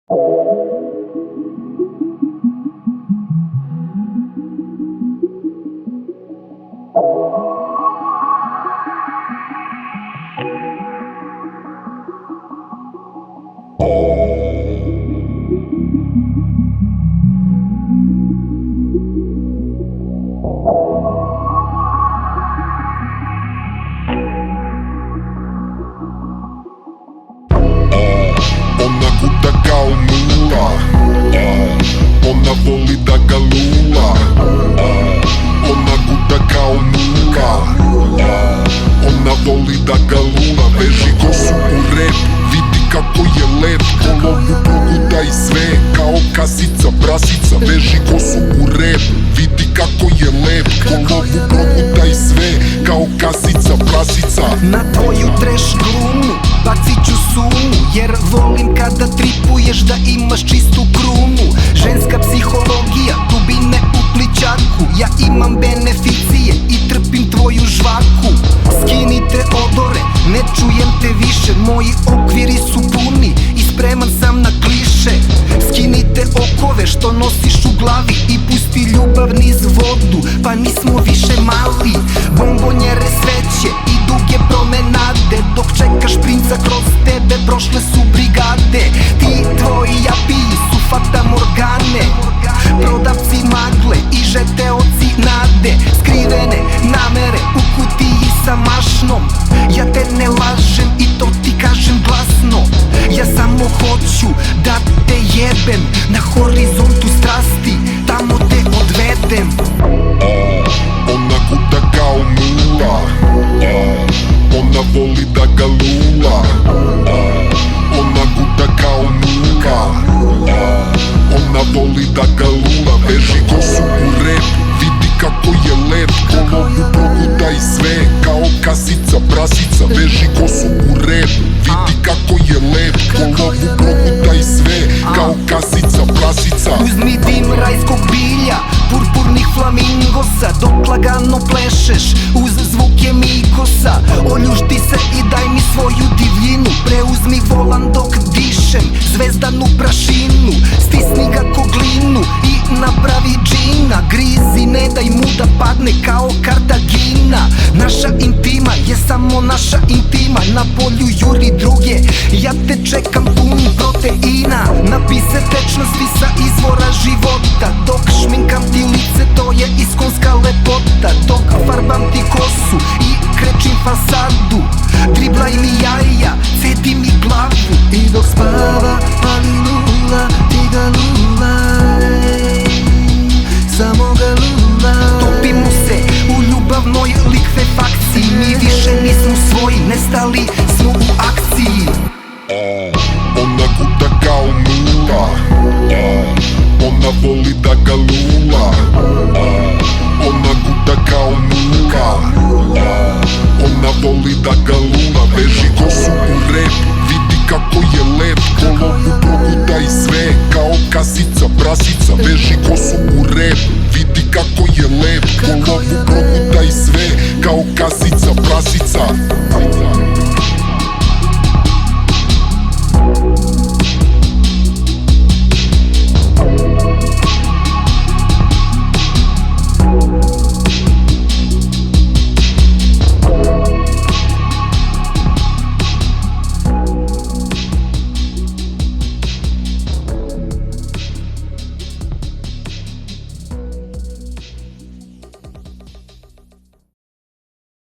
Ona guta kao nula, ona voli da ga lula. Ona guta kao nula, ona voli da ga lula. Veži kosu u rep, vidi kako je lep. Polovu proguta i sve, kao kasica, prasica. Veži kosu u rep, vidi kako je lep. Polovu proguta i sve, kao kasica, prasica. Na tvoju trash glumu bacit ću sumu, jer volim kada tripuješ da imaš čistu krunu. Ženska psihologija, dubine u plićaku. Ja imam beneficije i trpim tvoju žvaku. Skinite odore, ne čujem te više. Moji okviri su puni i spreman sam na kliše. Skinite okove što nosiš u glavi i pusti ljubav niz vodu, pa nismo više mali. Bombonjere, sveće i duge promenade, dok čekaš princa kroz tebe prošle su brigade. Ti tvoji japiji su fata morgane, prodavci magle i žeteoci nade. Skrivene namere u kutiji sa mašnom. Ja te ne lažem i to ti kažem glasno. Ja samo hoću da te jebem na horizontu strasti, tamo te odvedem. Ona guta kao nula, ona voli da ga lula. Ona guta kao nula, ona voli da ga lula. Veži kosu u rep, vidi kako je lep. Polovu proguta i sve, kao kasica, prasica. Veži kosu u rep, vidi kako je lep. Polovu proguta i sve, kao kasica, prasica. Uzmi dim rajskog bilja, purpurnih flamingosa, dok lagano plešeš uz zvuke Mikosa. Oljušti se i daj mi svoju divljinu, preuzmi volan dok dišem zvezdanu prašinu. Stisni ga ko glinu i napravi džina. Grizi, ne daj mu da padne kao Kartagina. Naša intima je samo naša intima, na polju juri druge, ja te čekam pun proteina. Napij se tečnosti sa izvora života, dok šminkam ti lice, to je iskonska lepota. Dok farbam ti kosu i krečim fasadu, driblaj mi jaja, cedi mi glavu. I dok spava pali lula, ti ga lulaj, samo ga lulaj. Topimo se u ljubavnoj likvefakciji, mi više nismo svoji, nestali smo u akciji. Ona guta kao nula, ona voli da ga lula. Ona guta kao nula, ona voli da ga lula. Veži kosu u rep, vidi kako je lep. Polovu proguta i sve, kao kasica, prasica. Veži kosu u rep, vidi kako je lep. Polovu